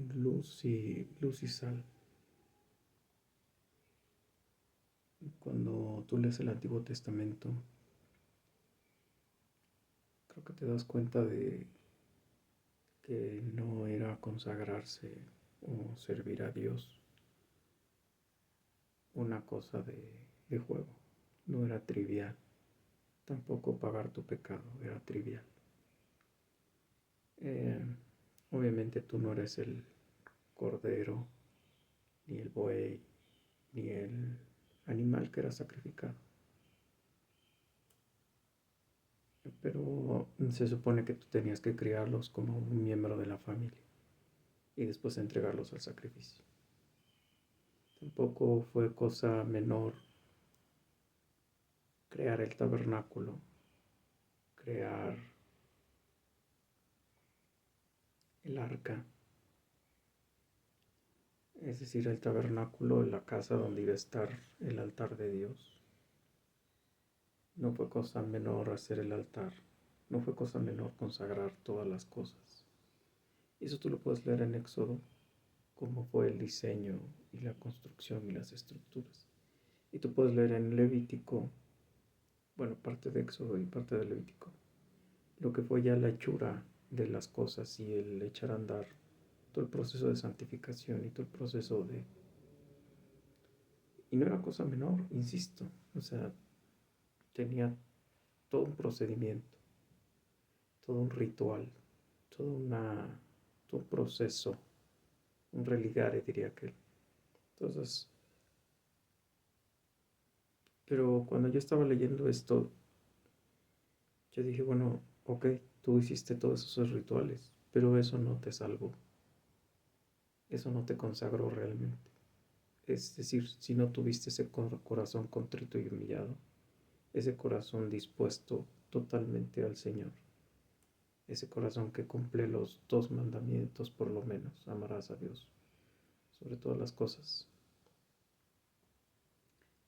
luz y sal. Cuando tú lees el Antiguo Testamento, creo que te das cuenta de que no era consagrarse o servir a Dios una cosa de juego, no era trivial. Tampoco pagar tu pecado era trivial. Eh, Obviamente tú no eres el cordero, ni el buey, ni el animal que era sacrificado. Pero se supone que tú tenías que criarlos como un miembro de la familia y después entregarlos al sacrificio. Tampoco fue cosa menor crear el tabernáculo, crear el arca, es decir, el tabernáculo, la casa donde iba a estar el altar de Dios. No fue cosa menor hacer el altar, no fue cosa menor consagrar todas las cosas. Y eso tú lo puedes leer en Éxodo, cómo fue el diseño y la construcción y las estructuras. Y tú puedes leer en Levítico, bueno, parte de Éxodo y parte de Levítico, lo que fue ya la hechura de las cosas y el echar a andar todo el proceso de santificación y todo el proceso de... Y no era cosa menor, insisto, o sea, tenía todo un procedimiento, todo un ritual, todo, una, todo un proceso, un religare diría que. Entonces, pero cuando yo estaba leyendo esto, yo dije, bueno, ok, tú hiciste todos esos rituales, pero eso no te salvó, eso no te consagró realmente. Es decir, si no tuviste ese corazón contrito y humillado, ese corazón dispuesto totalmente al Señor, ese corazón que cumple los 2 mandamientos por lo menos, amarás a Dios sobre todas las cosas.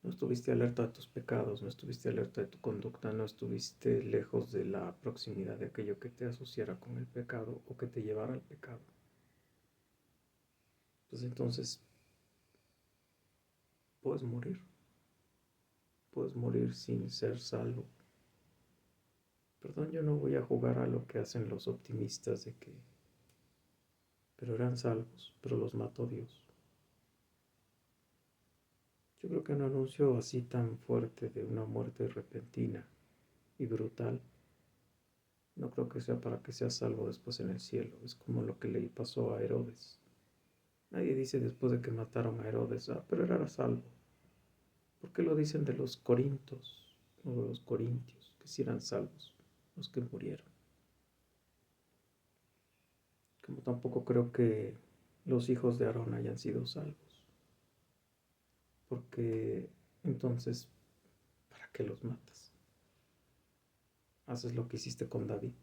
No estuviste alerta de tus pecados, no estuviste alerta de tu conducta, no estuviste lejos de la proximidad de aquello que te asociara con el pecado o que te llevara al pecado. Pues entonces puedes morir sin ser salvo. Perdón, yo no voy a jugar a lo que hacen los optimistas de que, pero eran salvos, pero los mató Dios. Yo creo que un anuncio así tan fuerte de una muerte repentina y brutal, no creo que sea para que seas salvo después en el cielo. Es como lo que le pasó a Herodes. Nadie dice después de que mataron a Herodes, pero él era salvo. ¿Por qué lo dicen de los corintios o de los corintios, que sí eran salvos, los que murieron? Como tampoco creo que los hijos de Aarón hayan sido salvos. Porque entonces, ¿para qué los matas? Haces lo que hiciste con David.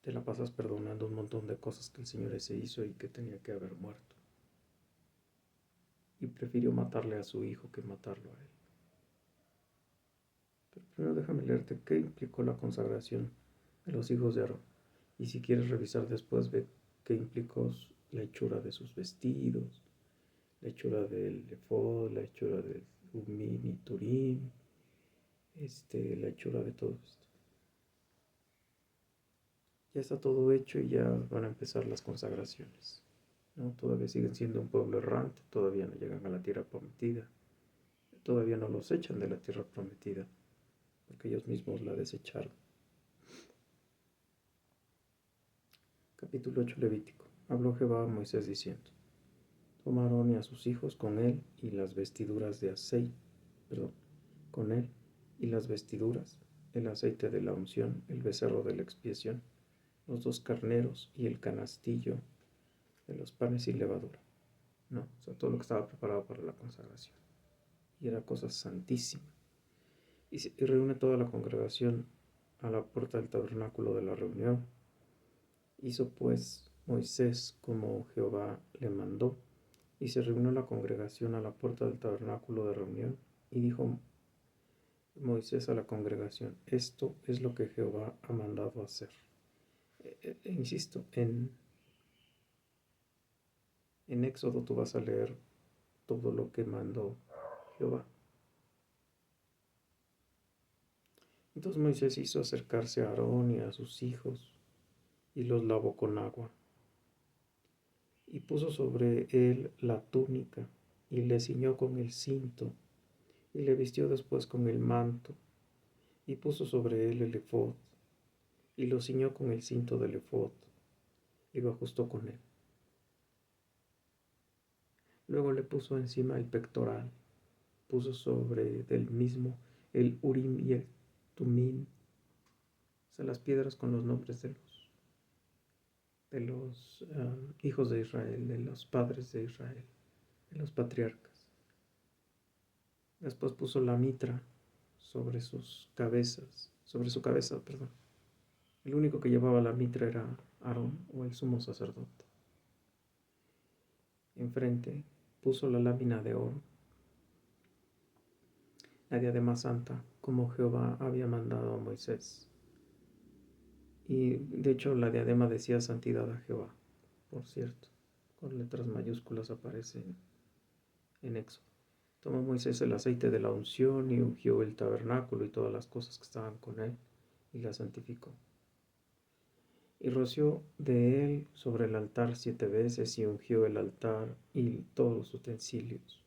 Te la pasas perdonando un montón de cosas que el Señor se hizo y que tenía que haber muerto. Y prefirió matarle a su hijo que matarlo a él. Pero primero déjame leerte qué implicó la consagración de los hijos de Aarón. Y si quieres revisar después, ve qué implicó la hechura de sus vestidos, la hechura del efod, la hechura del umim y turim, la hechura de todo esto. Ya está todo hecho y ya van a empezar las consagraciones, ¿no? Todavía siguen siendo un pueblo errante, todavía no llegan a la tierra prometida, todavía no los echan de la tierra prometida, porque ellos mismos la desecharon. Capítulo 8 Levítico. Habló Jehová a Moisés diciendo: Toma a Aarón y a sus hijos con él y las vestiduras de aceite, con él y las vestiduras, el aceite de la unción, el becerro de la expiación, los 2 carneros y el canastillo de los panes y levadura. No, o sea, todo lo que estaba preparado para la consagración. Y era cosa santísima. Y reúne toda la congregación a la puerta del tabernáculo de la reunión. Hizo pues Moisés como Jehová le mandó, y se reunió la congregación a la puerta del tabernáculo de reunión, y dijo Moisés a la congregación: esto es lo que Jehová ha mandado hacer. Insisto, en En Éxodo tú vas a leer todo lo que mandó Jehová. Entonces Moisés hizo acercarse a Aarón y a sus hijos y los lavó con agua. Y puso sobre él la túnica y le ciñó con el cinto y le vistió después con el manto y puso sobre él el ephod y lo ciñó con el cinto del ephod y lo ajustó con él. Luego le puso encima el pectoral, puso sobre del mismo el Urim y el Tumim, o sea, las piedras con los nombres de los hijos de Israel, de los padres de Israel, de los patriarcas. Después puso la mitra sobre sus cabezas, sobre su cabeza, perdón. El único que llevaba la mitra era Aarón o el sumo sacerdote. Enfrente puso la lámina de oro, la diadema santa, como Jehová había mandado a Moisés. Y de hecho la diadema decía santidad a Jehová, por cierto, con letras mayúsculas aparece en Éxodo. Tomó Moisés el aceite de la unción y ungió el tabernáculo y todas las cosas que estaban con él y la santificó. Y roció de él sobre el altar 7 veces y ungió el altar y todos los utensilios,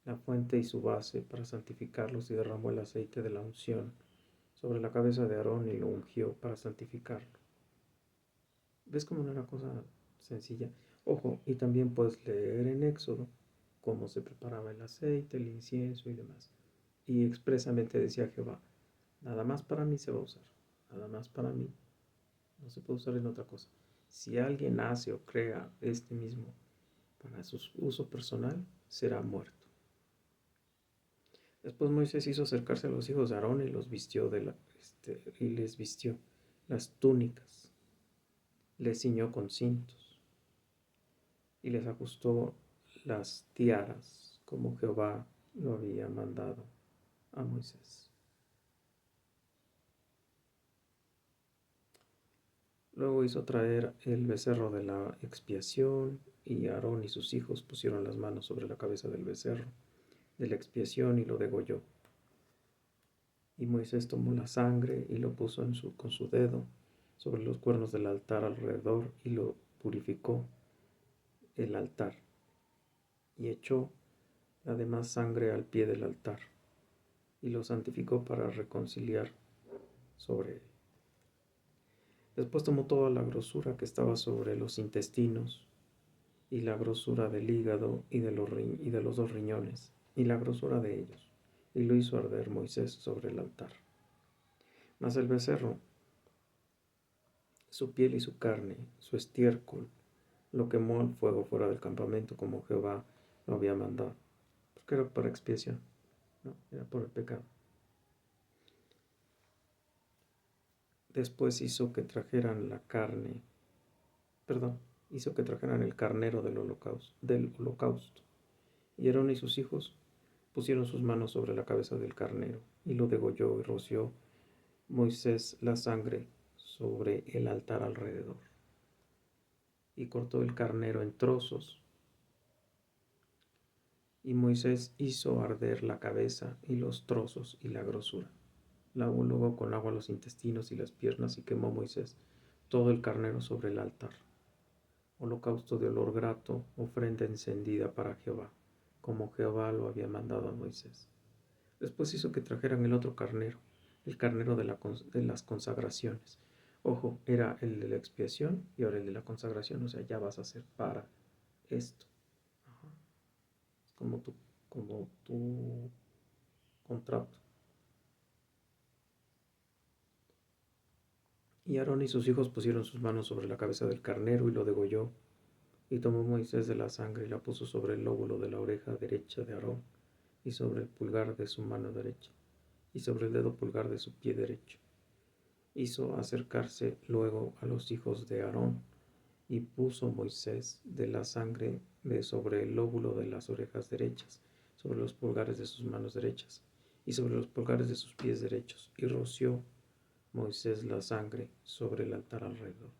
la fuente y su base para santificarlos y derramó el aceite de la unción sobre la cabeza de Aarón y lo ungió para santificarlo. ¿Ves cómo no era cosa sencilla? Ojo, y también puedes leer en Éxodo cómo se preparaba el aceite, el incienso y demás. Y expresamente decía Jehová, nada más para mí se va a usar, nada más para mí, no se puede usar en otra cosa. Si alguien hace o crea este mismo para su uso personal, será muerto. Después Moisés hizo acercarse a los hijos de Aarón y los vistió y les vistió las túnicas, les ciñó con cintos y les ajustó las tiaras como Jehová lo había mandado a Moisés. Luego hizo traer el becerro de la expiación y Aarón y sus hijos pusieron las manos sobre la cabeza del becerro de la expiación y lo degolló. Y Moisés tomó la sangre y lo puso con su dedo sobre los cuernos del altar alrededor y lo purificó el altar y echó la demás sangre al pie del altar y lo santificó para reconciliar sobre él. Después tomó toda la grosura que estaba sobre los intestinos y la grosura del hígado y de los 2 riñones y la grosura de ellos y lo hizo arder Moisés sobre el altar. Mas el becerro, su piel y su carne, su estiércol, lo quemó al fuego fuera del campamento como Jehová lo había mandado, porque era para expiación, no, era por el pecado. Después hizo que trajeran el carnero del holocausto. Y Aarón y sus hijos pusieron sus manos sobre la cabeza del carnero y lo degolló y roció Moisés la sangre sobre el altar alrededor. Y cortó el carnero en trozos. Y Moisés hizo arder la cabeza y los trozos y la grosura. Lavó luego con agua los intestinos y las piernas y quemó Moisés todo el carnero sobre el altar. Holocausto de olor grato, ofrenda encendida para Jehová, como Jehová lo había mandado a Moisés. Después hizo que trajeran el otro carnero, el carnero de las consagraciones. Ojo, era el de la expiación y ahora el de la consagración, o sea, ya vas a hacer para esto. Ajá. Es como tu contrato. Y Aarón y sus hijos pusieron sus manos sobre la cabeza del carnero y lo degolló. Y tomó Moisés de la sangre y la puso sobre el lóbulo de la oreja derecha de Aarón, y sobre el pulgar de su mano derecha, y sobre el dedo pulgar de su pie derecho. Hizo acercarse luego a los hijos de Aarón, y puso Moisés de la sangre de sobre el lóbulo de las orejas derechas, sobre los pulgares de sus manos derechas, y sobre los pulgares de sus pies derechos, y roció Moisés la sangre sobre el altar alrededor.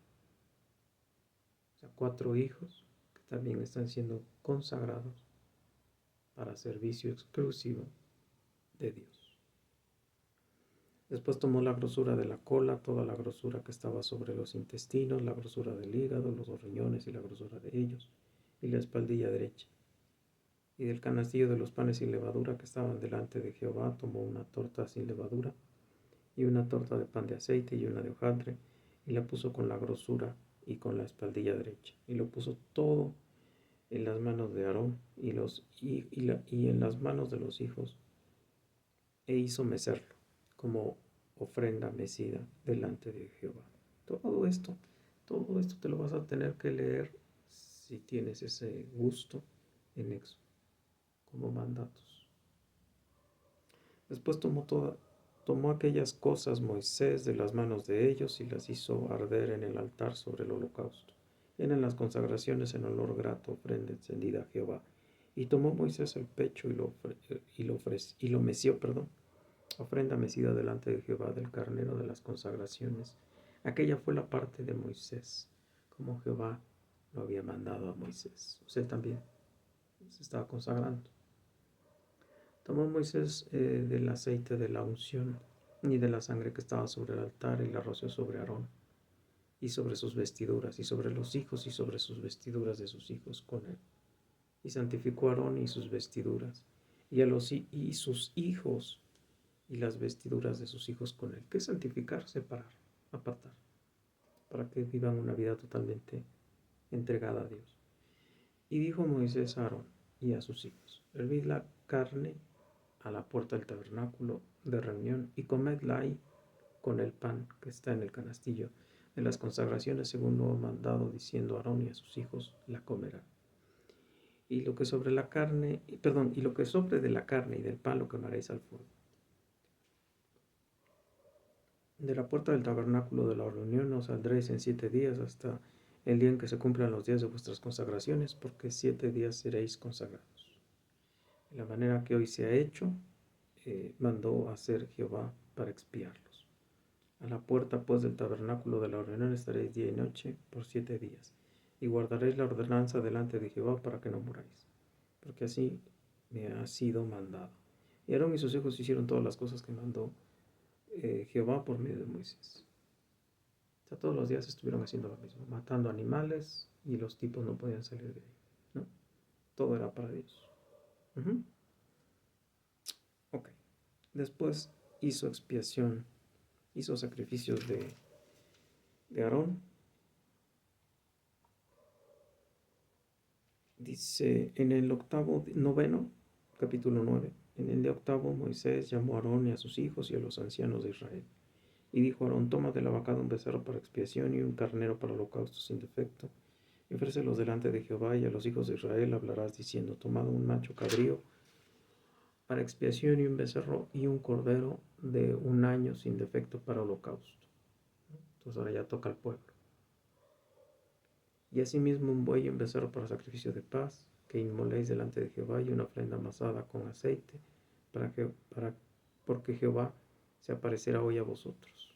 O sea, 4 hijos que también están siendo consagrados para servicio exclusivo de Dios. Después tomó la grosura de la cola, toda la grosura que estaba sobre los intestinos, la grosura del hígado, los dos riñones y la grosura de ellos, y la espaldilla derecha. Y del canastillo de los panes sin levadura que estaban delante de Jehová, tomó una torta sin levadura, y una torta de pan de aceite y una de hojaldre, y la puso con la grosura y con la espaldilla derecha, y lo puso todo en las manos de Aarón y en las manos de los hijos, e hizo mecerlo como ofrenda mecida delante de Jehová. Todo esto te lo vas a tener que leer si tienes ese gusto en Éxodo, como mandatos. Después tomó aquellas cosas Moisés de las manos de ellos y las hizo arder en el altar sobre el holocausto. Eran las consagraciones en olor grato, ofrenda encendida a Jehová. Y tomó Moisés el pecho y lo meció, ofrenda mecida delante de Jehová del carnero de las consagraciones. Aquella fue la parte de Moisés, como Jehová lo había mandado a Moisés. O sea, también se estaba consagrando. Tomó Moisés del aceite de la unción y de la sangre que estaba sobre el altar y la roció sobre Aarón y sobre sus vestiduras y sobre los hijos y sobre sus vestiduras de sus hijos con él. Y santificó a Aarón y sus vestiduras y sus hijos y las vestiduras de sus hijos con él. ¿Qué es santificar? Separar, apartar, para que vivan una vida totalmente entregada a Dios. Y dijo Moisés a Aarón y a sus hijos: hervid la carne a la puerta del tabernáculo de reunión y comedla ahí con el pan que está en el canastillo de las consagraciones, según lo he mandado, diciendo a Aarón y a sus hijos la comerán. Y lo que sobre la carne, y lo que sobre de la carne y del pan lo quemaréis al fuego. De la puerta del tabernáculo de la reunión no saldréis en 7 días hasta el día en que se cumplan los días de vuestras consagraciones, porque 7 días seréis consagrados. De la manera que hoy se ha hecho, mandó hacer Jehová para expiarlos. A la puerta pues del tabernáculo de la reunión estaréis día y noche por 7 días, y guardaréis la ordenanza delante de Jehová para que no muráis, porque así me ha sido mandado. Y Aarón y sus hijos hicieron todas las cosas que mandó Jehová por medio de Moisés. O sea, todos los días estuvieron haciendo lo mismo, matando animales, y los tipos no podían salir de ahí, ¿no? Todo era para Dios. Ok. Después hizo expiación, hizo sacrificios de Aarón. Dice en el noveno, capítulo 9, en el de octavo Moisés llamó a Aarón y a sus hijos y a los ancianos de Israel. Y dijo a Aarón: toma de la vaca un becerro para expiación y un carnero para holocausto sin defecto, y ofrécelos delante de Jehová, y a los hijos de Israel hablarás diciendo: tomad un macho cabrío para expiación y un becerro y un cordero de 1 año sin defecto para holocausto. Entonces ahora ya toca al pueblo. Y asimismo un buey y un becerro para sacrificio de paz, que inmoléis delante de Jehová, y una ofrenda amasada con aceite, porque Jehová se aparecerá hoy a vosotros.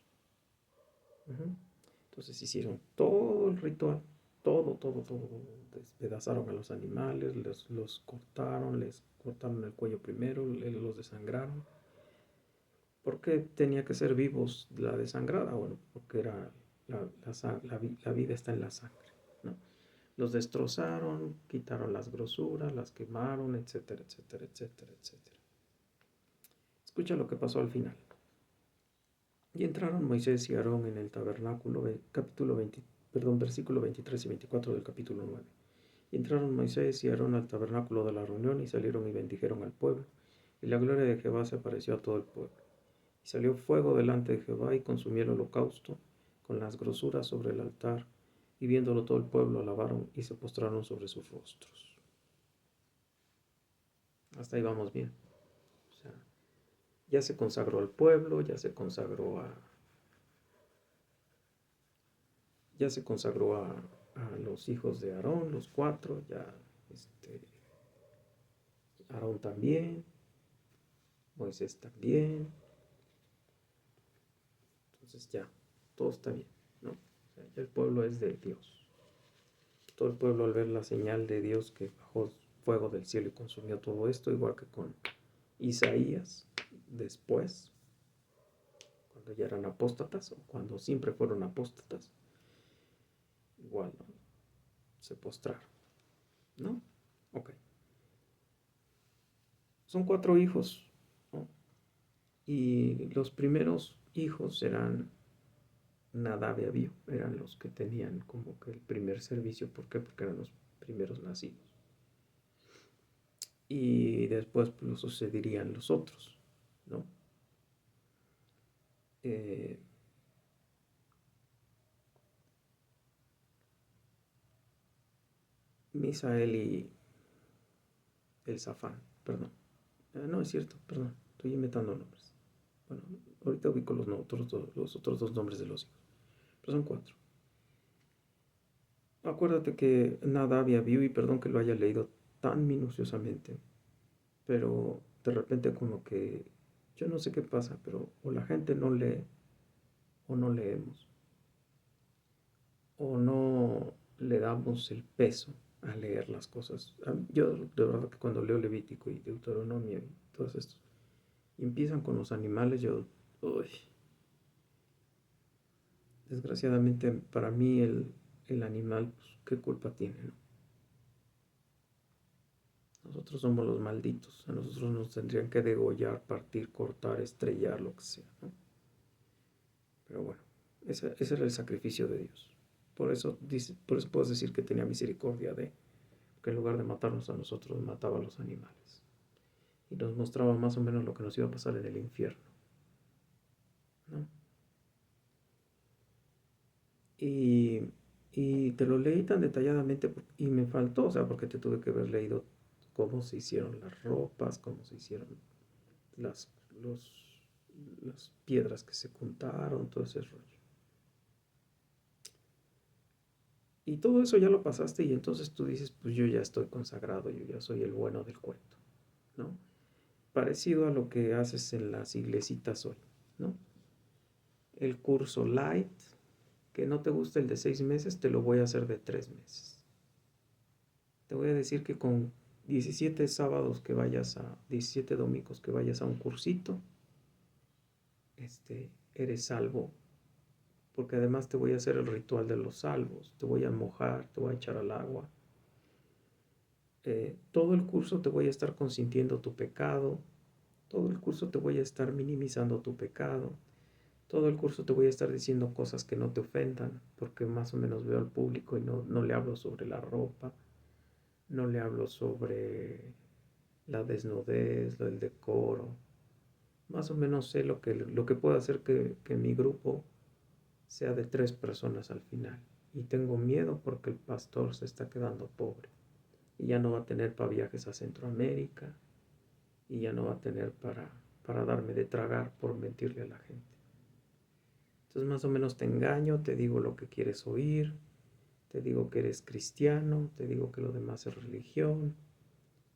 Entonces hicieron todo el ritual, todo. Despedazaron a los animales, les cortaron el cuello primero, los desangraron. ¿Por qué tenía que ser vivos la desangrada? Bueno, porque era la vida está en la sangre, ¿no? Los destrozaron, quitaron las grosuras, las quemaron, etcétera. Escucha lo que pasó al final. Y entraron Moisés y Aarón en el tabernáculo, versículo 23 y 24 del capítulo 9. Y entraron Moisés y Aarón al tabernáculo de la reunión, y salieron y bendijeron al pueblo. Y la gloria de Jehová se apareció a todo el pueblo. Y salió fuego delante de Jehová y consumió el holocausto con las grosuras sobre el altar. Y viéndolo todo el pueblo alabaron y se postraron sobre sus rostros. Hasta ahí vamos bien. O sea, ya se consagró al pueblo, ya se consagró a los hijos de Aarón, los 4, ya Aarón también, Moisés también. Entonces ya, todo está bien, ¿no? O sea, ya el pueblo es de Dios. todo el pueblo al ver la señal de Dios que bajó fuego del cielo y consumió todo esto, igual que con Isaías, después, cuando ya eran apóstatas o cuando siempre fueron apóstatas, igual, ¿no? Se postraron, ¿no? Ok. Son 4 hijos, ¿no? Y los primeros hijos eran Nadab y Abiú, eran los que tenían como que el primer servicio. ¿Por qué? Porque eran los primeros nacidos. Y después pues, lo sucederían los otros, ¿no? Misael y el Zafán, perdón. No es cierto, perdón, estoy inventando nombres. Bueno, ahorita ubico los otros dos nombres de los hijos, pero son 4. Acuérdate que Nadab y Abiú, y perdón que lo haya leído tan minuciosamente, pero de repente como que yo no sé qué pasa, pero o la gente no lee o no leemos o no le damos el peso a leer las cosas. Yo de verdad que cuando leo Levítico y Deuteronomio y todos estos y empiezan con los animales, yo, uy, desgraciadamente para mí el animal, pues, ¿qué culpa tiene, no? Nosotros somos los malditos, a nosotros nos tendrían que degollar, partir, cortar, estrellar, lo que sea, ¿no? Pero bueno, ese era el sacrificio de Dios. Por eso puedes decir que tenía misericordia de, que en lugar de matarnos a nosotros, mataba a los animales. Y nos mostraba más o menos lo que nos iba a pasar en el infierno, ¿no? Y, y te lo leí tan detalladamente y me faltó, o sea, porque te tuve que haber leído cómo se hicieron las ropas, cómo se hicieron las, los, las piedras que se juntaron, todo ese rollo. Y todo eso ya lo pasaste y entonces tú dices, pues yo ya estoy consagrado, yo ya soy el bueno del cuento, ¿no? Parecido a lo que haces en las iglesitas hoy, ¿no? El curso light, que no te gusta el de 6 meses, te lo voy a hacer de 3 meses. Te voy a decir que con 17 sábados que vayas 17 domingos que vayas a un cursito, eres salvo. Porque además te voy a hacer el ritual de los salvos, te voy a mojar, te voy a echar al agua. Todo el curso te voy a estar consintiendo tu pecado, todo el curso te voy a estar minimizando tu pecado, todo el curso te voy a estar diciendo cosas que no te ofendan, porque más o menos veo al público y no le hablo sobre la ropa, no le hablo sobre la desnudez, el decoro. Más o menos sé lo que puedo hacer que mi grupo sea de 3 personas al final. Y tengo miedo porque el pastor se está quedando pobre. Y ya no va a tener para viajes a Centroamérica. Y ya no va a tener para darme de tragar por mentirle a la gente. Entonces más o menos te engaño, te digo lo que quieres oír, te digo que eres cristiano, te digo que lo demás es religión.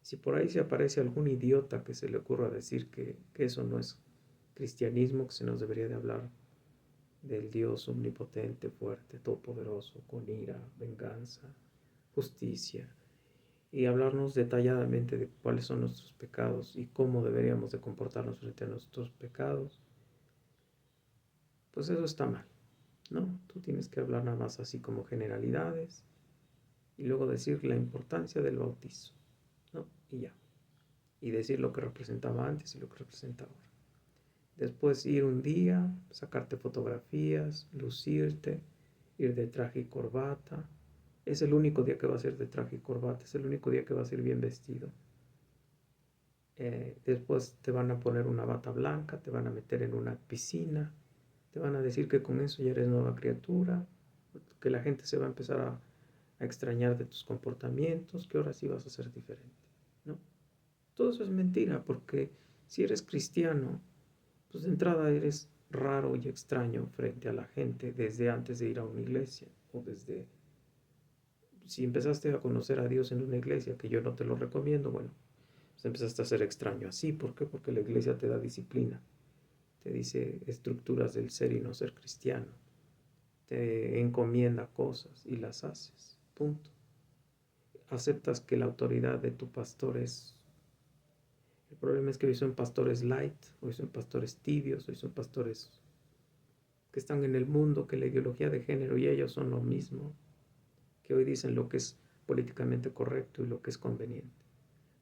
Si por ahí se aparece algún idiota que se le ocurra decir que eso no es cristianismo, que se nos debería de hablar del Dios omnipotente, fuerte, todopoderoso, con ira, venganza, justicia, y hablarnos detalladamente de cuáles son nuestros pecados y cómo deberíamos de comportarnos frente a nuestros pecados, pues eso está mal, ¿no? Tú tienes que hablar nada más así como generalidades y luego decir la importancia del bautizo, ¿no? Y ya. Y decir lo que representaba antes y lo que representa ahora. Después ir un día, sacarte fotografías, lucirte, ir de traje y corbata. Es el único día que va a ser de traje y corbata, es el único día que va a ser bien vestido. Después te van a poner una bata blanca, te van a meter en una piscina, te van a decir que con eso ya eres nueva criatura, que la gente se va a empezar a extrañar de tus comportamientos, que ahora sí vas a ser diferente, ¿no? Todo eso es mentira, porque si eres cristiano, pues de entrada eres raro y extraño frente a la gente desde antes de ir a una iglesia o desde si empezaste a conocer a Dios en una iglesia, que yo no te lo recomiendo, bueno, pues empezaste a ser extraño así. ¿Por qué? Porque la iglesia te da disciplina, te dice estructuras del ser y no ser cristiano, te encomienda cosas y las haces, punto. aceptas que la autoridad de tu pastor es... El problema es que hoy son pastores light, hoy son pastores tibios, hoy son pastores que están en el mundo, que la ideología de género y ellos son lo mismo, que hoy dicen lo que es políticamente correcto y lo que es conveniente.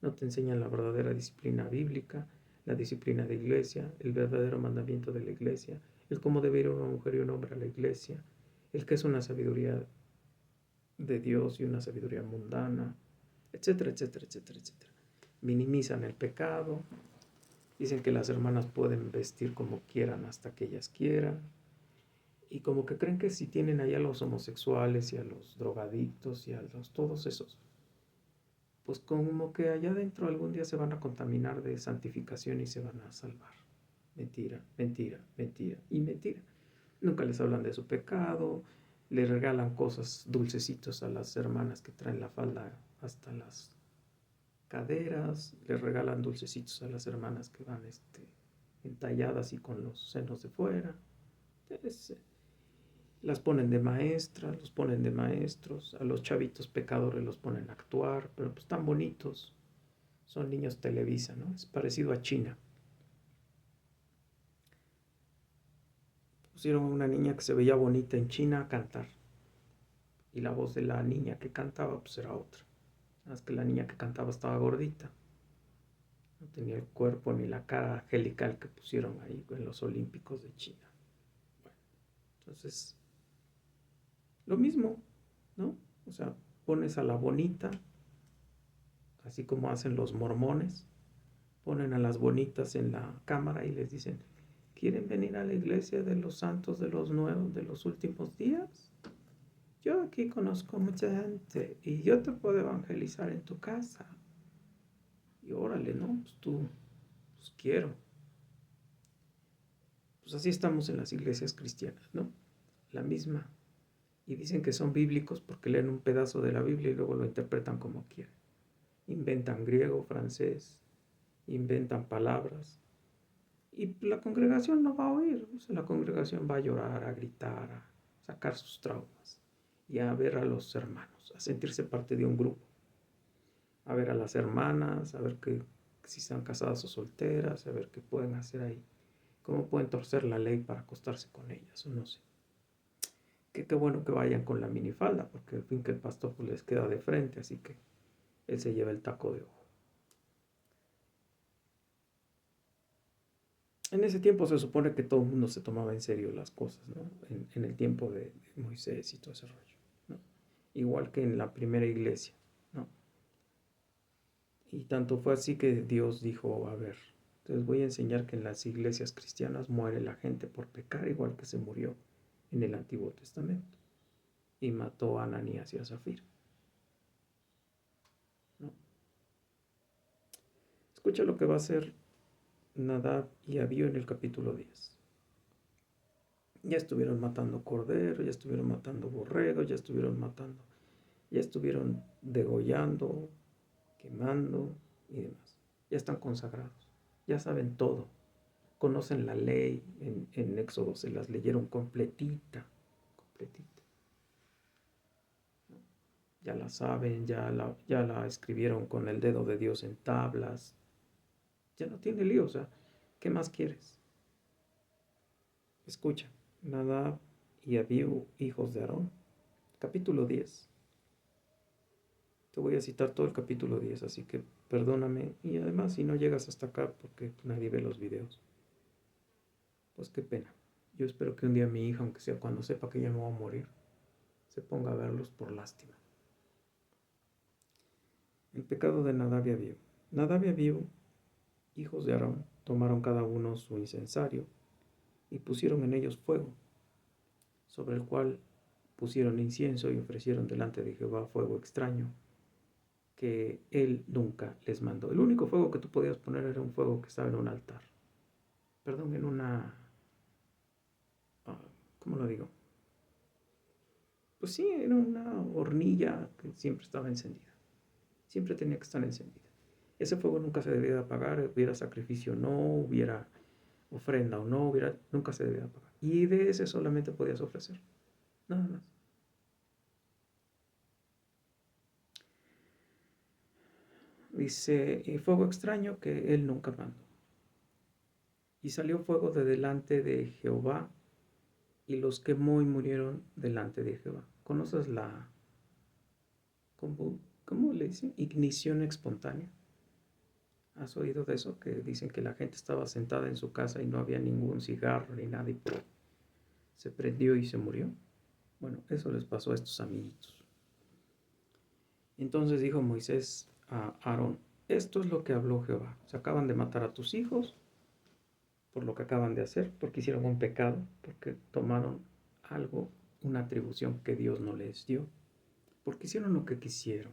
No te enseñan la verdadera disciplina bíblica, la disciplina de iglesia, el verdadero mandamiento de la iglesia, el cómo debe ir una mujer y un hombre a la iglesia, el que es una sabiduría de Dios y una sabiduría mundana, etcétera, etcétera, etcétera, etcétera. Minimizan el pecado, dicen que las hermanas pueden vestir como quieran hasta que ellas quieran, y como que creen que si tienen allá a los homosexuales y a los drogadictos y a todos esos, pues como que allá adentro algún día se van a contaminar de santificación y se van a salvar. Mentira, mentira, mentira y mentira. Nunca les hablan de su pecado, le regalan cosas, dulcecitos a las hermanas que traen la falda hasta las caderas, les regalan dulcecitos a las hermanas que van entalladas y con los senos de fuera. Las ponen de maestras, los ponen de maestros, a los chavitos pecadores los ponen a actuar, pero pues tan bonitos, son niños Televisa, ¿no? Es parecido a China. Pusieron a una niña que se veía bonita en China a cantar, y la voz de la niña que cantaba pues era otra. Nada más que la niña que cantaba estaba gordita, no tenía el cuerpo ni la cara angelical que pusieron ahí en los Olímpicos de China. Bueno, entonces, lo mismo, ¿no? O sea, pones a la bonita, así como hacen los mormones, ponen a las bonitas en la cámara y les dicen, ¿quieren venir a la iglesia de los santos de los nuevos, de los últimos días? Yo aquí conozco mucha gente y yo te puedo evangelizar en tu casa. Y órale, ¿no? Pues tú, pues quiero. Pues así estamos en las iglesias cristianas, ¿no? La misma. Y dicen que son bíblicos porque leen un pedazo de la Biblia y luego lo interpretan como quieren. Inventan griego, francés, inventan palabras. Y la congregación no va a oír. O sea, la congregación va a llorar, a gritar, a sacar sus traumas y a ver a los hermanos, a sentirse parte de un grupo. A ver a las hermanas, a ver si están casadas o solteras, a ver qué pueden hacer ahí. Cómo pueden torcer la ley para acostarse con ellas, o no sé. Qué bueno que vayan con la minifalda, porque al fin que el pastor pues, les queda de frente, así que él se lleva el taco de ojo. En ese tiempo se supone que todo el mundo se tomaba en serio las cosas, ¿no? En el tiempo de Moisés y todo ese rollo, ¿no? Igual que en la primera iglesia, ¿no? Y tanto fue así que Dios dijo, a ver, les voy a enseñar que en las iglesias cristianas muere la gente por pecar igual que se murió en el Antiguo Testamento. Y mató a Ananías y a Zafira, ¿no? Escucha lo que va a hacer Nadab y Abiú en el capítulo 10. Ya estuvieron matando cordero, ya estuvieron matando borrego, ya estuvieron degollando, quemando y demás. Ya están consagrados, ya saben todo, conocen la ley, en Éxodo se las leyeron completita, completita. Ya la saben, ya la escribieron con el dedo de Dios en tablas. Ya no tiene lío, o sea, ¿qué más quieres? Escucha, Nadab y Abiú, hijos de Aarón, capítulo 10. Te voy a citar todo el capítulo 10, así que perdóname. Y además, si no llegas hasta acá, porque nadie ve los videos, pues qué pena. Yo espero que un día mi hija, aunque sea cuando sepa que ya me voy a morir, se ponga a verlos por lástima. El pecado de Nadab y Abiú. Nadab y Abiú, hijos de Aarón, tomaron cada uno su incensario y pusieron en ellos fuego, sobre el cual pusieron incienso y ofrecieron delante de Jehová fuego extraño que él nunca les mandó. El único fuego que tú podías poner era un fuego que estaba en un altar. Perdón, en una... ¿cómo lo digo? Pues sí, era una hornilla que siempre estaba encendida. Siempre tenía que estar encendida. Ese fuego nunca se debía de apagar, hubiera sacrificio o no, hubiera ofrenda o no, nunca se debía de apagar. Y de ese solamente podías ofrecer. Nada más. Dice, y fuego extraño que él nunca mandó. Y salió fuego de delante de Jehová y los quemó y murieron delante de Jehová. ¿Conoces la, cómo le dicen? Ignición espontánea. ¿Has oído de eso? Que dicen que la gente estaba sentada en su casa y no había ningún cigarro ni nada y se prendió y se murió. Bueno, eso les pasó a estos amiguitos. Entonces dijo Moisés a Aarón, esto es lo que habló Jehová. Se acaban de matar a tus hijos por lo que acaban de hacer, porque hicieron un pecado, porque tomaron algo, una atribución que Dios no les dio, porque hicieron lo que quisieron,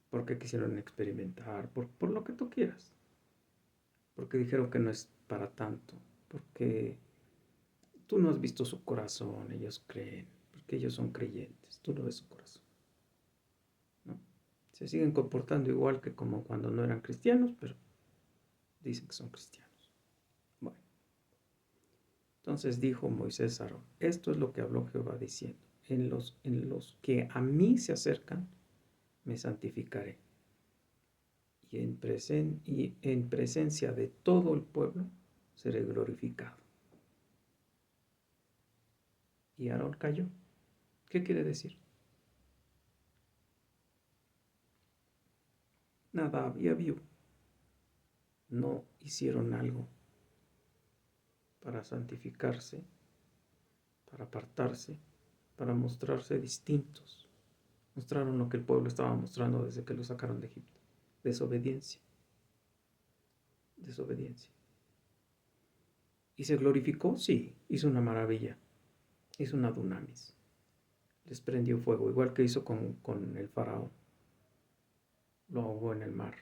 porque quisieron experimentar, por lo que tú quieras, porque dijeron que no es para tanto, porque tú no has visto su corazón, ellos creen, porque ellos son creyentes, tú no ves su corazón, ¿no? Se siguen comportando igual que como cuando no eran cristianos, pero dicen que son cristianos. Bueno, entonces dijo Moisés a Aarón, esto es lo que habló Jehová diciendo, en los que a mí se acercan, me santificaré, y en presencia de todo el pueblo seré glorificado. Y Aarón cayó. ¿Qué quiere decir? Nadab y Abiú no hicieron algo para santificarse, para apartarse, para mostrarse distintos. Mostraron lo que el pueblo estaba mostrando desde que lo sacaron de Egipto. Desobediencia. Desobediencia. ¿Y se glorificó? Sí, hizo una maravilla. Hizo una dunamis. Les prendió fuego, igual que hizo con el faraón. Lo ahogó en el mar,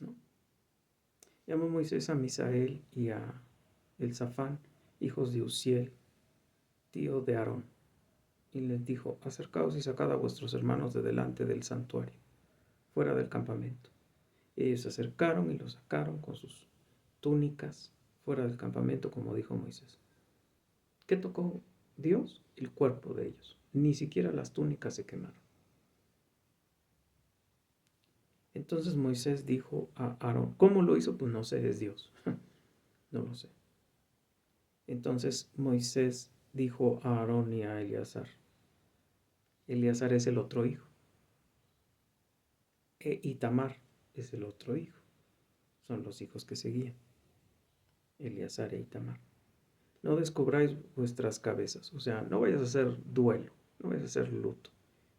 ¿no? Llamó Moisés a Misael y a Elzafán, hijos de Uziel, tío de Aarón, y les dijo, acercaos y sacad a vuestros hermanos de delante del santuario, fuera del campamento. Y ellos se acercaron y los sacaron con sus túnicas fuera del campamento, como dijo Moisés. ¿Qué tocó Dios? El cuerpo de ellos. Ni siquiera las túnicas se quemaron. Entonces Moisés dijo a Aarón, ¿cómo lo hizo? Pues no sé, es Dios. No lo sé. Entonces Moisés dijo a Aarón y a Eleazar. Eleazar es el otro hijo. Itamar es el otro hijo. Son los hijos que seguían. Eleazar e Itamar. No descubráis vuestras cabezas. O sea, no vayas a hacer duelo. No vayas a hacer luto.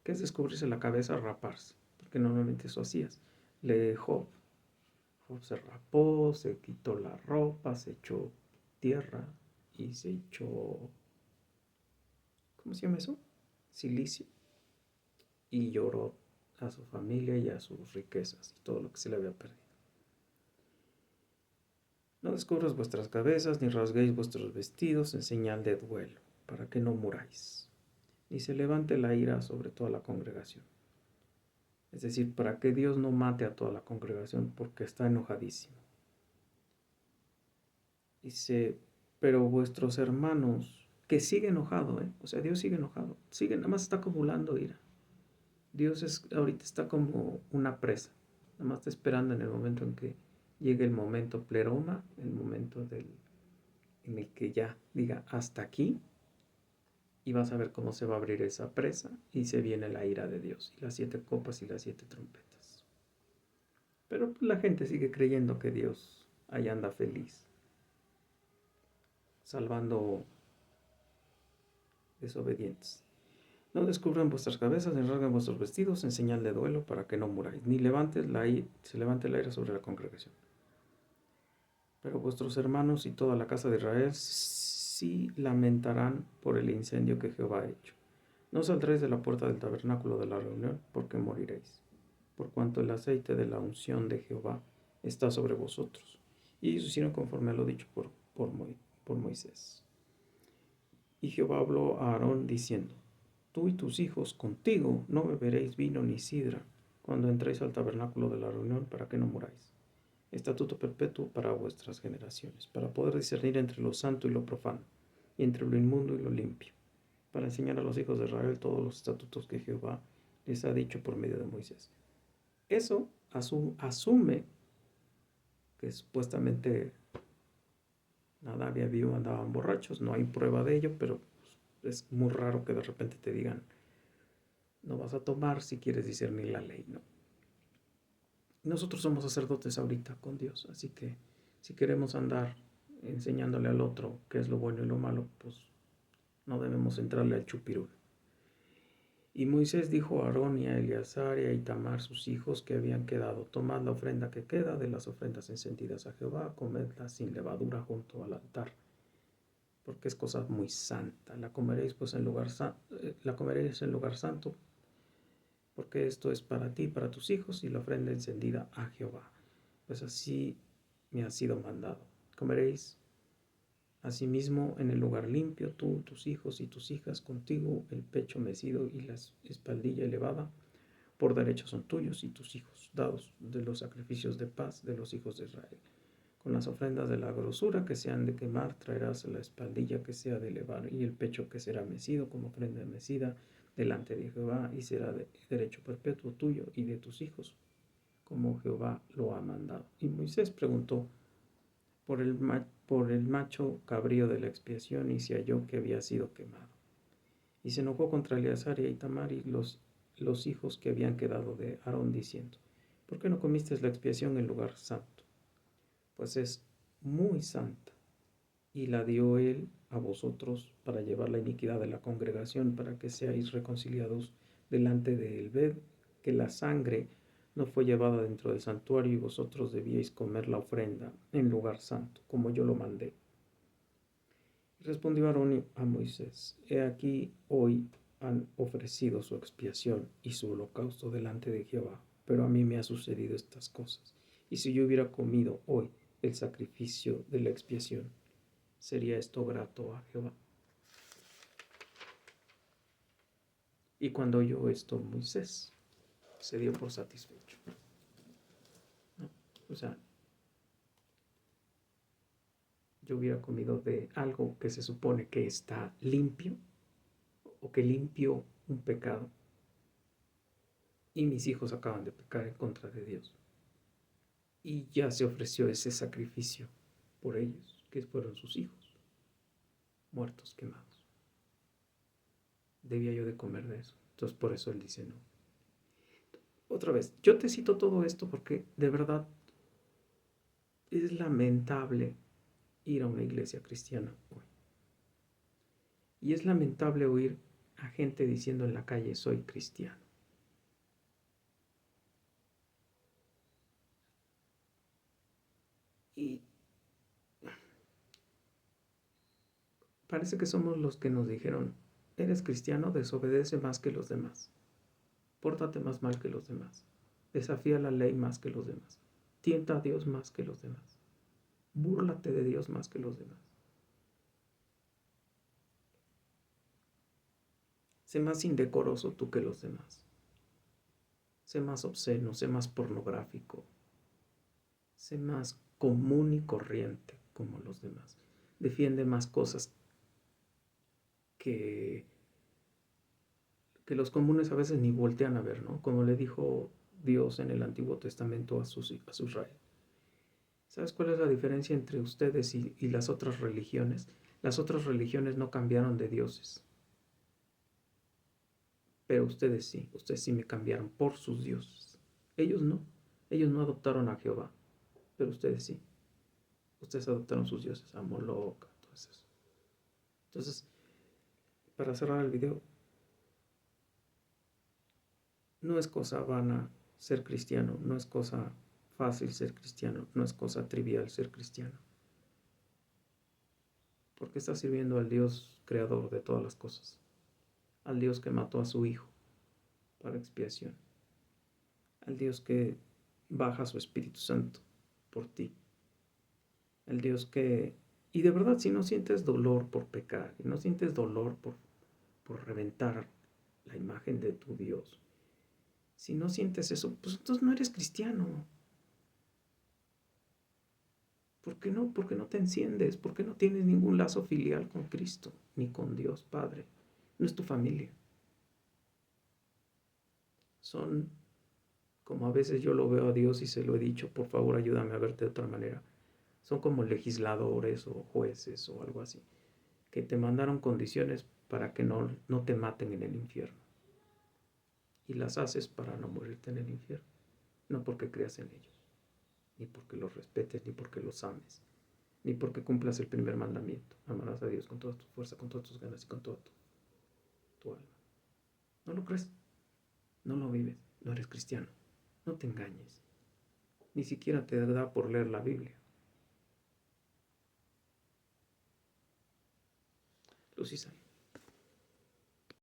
¿Qué es descubrirse la cabeza? Raparse. Porque normalmente eso hacías. Lee Job. Job se rapó, se quitó la ropa, se echó tierra y se echó, ¿cómo se llama eso? Silicio. Y lloró a su familia y a sus riquezas y todo lo que se le había perdido. No descubras vuestras cabezas, ni rasguéis vuestros vestidos en señal de duelo, para que no muráis, ni se levante la ira sobre toda la congregación. Es decir, para que Dios no mate a toda la congregación porque está enojadísimo. Dice, pero vuestros hermanos, que sigue enojado, o sea, Dios sigue enojado, sigue, nada más está acumulando ira. Dios ahorita está como una presa, nada más está esperando en el momento en que llegue el momento pleroma, el momento en el que ya diga hasta aquí, y vas a ver cómo se va a abrir esa presa y se viene la ira de Dios, y las 7 copas y las 7 trompetas. Pero la gente sigue creyendo que Dios ahí anda feliz, salvando desobedientes. No descubran vuestras cabezas, ni rasguen vuestros vestidos en señal de duelo para que no muráis, ni se levante la ira sobre la congregación. Pero vuestros hermanos y toda la casa de Israel sí lamentarán por el incendio que Jehová ha hecho. No saldréis de la puerta del tabernáculo de la reunión, porque moriréis, por cuanto el aceite de la unción de Jehová está sobre vosotros. Y ellos hicieron conforme a lo dicho por Moisés. Y Jehová habló a Aarón diciendo, tú y tus hijos contigo no beberéis vino ni sidra cuando entréis al tabernáculo de la reunión, para que no muráis. Estatuto perpetuo para vuestras generaciones, para poder discernir entre lo santo y lo profano, y entre lo inmundo y lo limpio, para enseñar a los hijos de Israel todos los estatutos que Jehová les ha dicho por medio de Moisés. Eso asume que supuestamente Nadab y Abiú andaban borrachos. No hay prueba de ello, pero es muy raro que de repente te digan, no vas a tomar si quieres discernir la ley, ¿no? Nosotros somos sacerdotes ahorita con Dios, así que si queremos andar enseñándole al otro qué es lo bueno y lo malo, pues no debemos entrarle al chupirul. Y Moisés dijo a Aarón y a Eleazar y a Itamar, sus hijos, que habían quedado: tomad la ofrenda que queda de las ofrendas encendidas a Jehová, comedla sin levadura junto al altar, porque es cosa muy santa. La comeréis pues en lugar santo, porque esto es para ti y para tus hijos, y la ofrenda encendida a Jehová. Pues así me ha sido mandado. Comeréis asimismo en el lugar limpio, tú, tus hijos y tus hijas contigo, el pecho mecido y la espaldilla elevada, por derecho son tuyos y tus hijos, dados de los sacrificios de paz de los hijos de Israel. Con las ofrendas de la grosura que se han de quemar, traerás la espaldilla que sea de elevar y el pecho que será mecido como ofrenda mecida delante de Jehová, y será de derecho perpetuo tuyo y de tus hijos, como Jehová lo ha mandado. Y Moisés preguntó por el macho cabrío de la expiación, y se halló que había sido quemado. Y se enojó contra Eleazar y Itamar y los hijos que habían quedado de Aarón, diciendo: ¿por qué no comisteis la expiación en lugar santo? Pues es muy santa, y la dio él a vosotros para llevar la iniquidad de la congregación, para que seáis reconciliados delante de él. Ved que la sangre no fue llevada dentro del santuario, y vosotros debíais comer la ofrenda en lugar santo, como yo lo mandé. Respondió Aarón a Moisés: he aquí, hoy han ofrecido su expiación y su holocausto delante de Jehová, pero a mí me ha sucedido estas cosas. Y si yo hubiera comido hoy el sacrificio de la expiación, ¿sería esto grato a Jehová? Y cuando oyó esto Moisés, se dio por satisfecho. ¿No? O sea, yo hubiera comido de algo que se supone que está limpio, o que limpió un pecado, y mis hijos acaban de pecar en contra de Dios. Y ya se ofreció ese sacrificio por ellos, que fueron sus hijos, muertos, quemados. Debía yo de comer de eso. Entonces por eso él dice no. Otra vez, yo te cito todo esto porque de verdad es lamentable ir a una iglesia cristiana hoy. Y es lamentable oír a gente diciendo en la calle: soy cristiano. Y parece que somos los que nos dijeron: eres cristiano, desobedece más que los demás, pórtate más mal que los demás, desafía la ley más que los demás, tienta a Dios más que los demás, búrlate de Dios más que los demás. Sé más indecoroso tú que los demás. Sé más obsceno, sé más pornográfico. Sé más común y corriente como los demás. Defiende más cosas que los comunes a veces ni voltean a ver, ¿no? Como le dijo Dios en el Antiguo Testamento a su Israel. ¿Sabes cuál es la diferencia entre ustedes y las otras religiones? Las otras religiones no cambiaron de dioses. Pero ustedes sí me cambiaron por sus dioses. Ellos no adoptaron a Jehová, pero ustedes sí. Ustedes adoptaron sus dioses, a Moloch, todo eso. Entonces, para cerrar el video, no es cosa vana ser cristiano, no es cosa fácil ser cristiano, no es cosa trivial ser cristiano. Porque estás sirviendo al Dios creador de todas las cosas, al Dios que mató a su Hijo para expiación, al Dios que baja su Espíritu Santo por ti, al Dios que... Y de verdad, si no sientes dolor por pecar, y no sientes dolor por reventar la imagen de tu Dios, si no sientes eso, pues entonces no eres cristiano. ¿Por qué no? ¿Por qué no te enciendes? ¿Por qué no tienes ningún lazo filial con Cristo, ni con Dios Padre? No es tu familia. Son como a veces yo lo veo a Dios y se lo he dicho, por favor ayúdame a verte de otra manera. Son como legisladores o jueces o algo así, que te mandaron condiciones para que no te maten en el infierno. Y las haces para no morirte en el infierno, no porque creas en ellos, ni porque los respetes, ni porque los ames, ni porque cumplas el primer mandamiento. Amarás a Dios con toda tu fuerza, con todas tus ganas y con toda tu alma. ¿No lo crees? No lo vives, no eres cristiano. No te engañes. Ni siquiera te da por leer la Biblia. Luz y sal.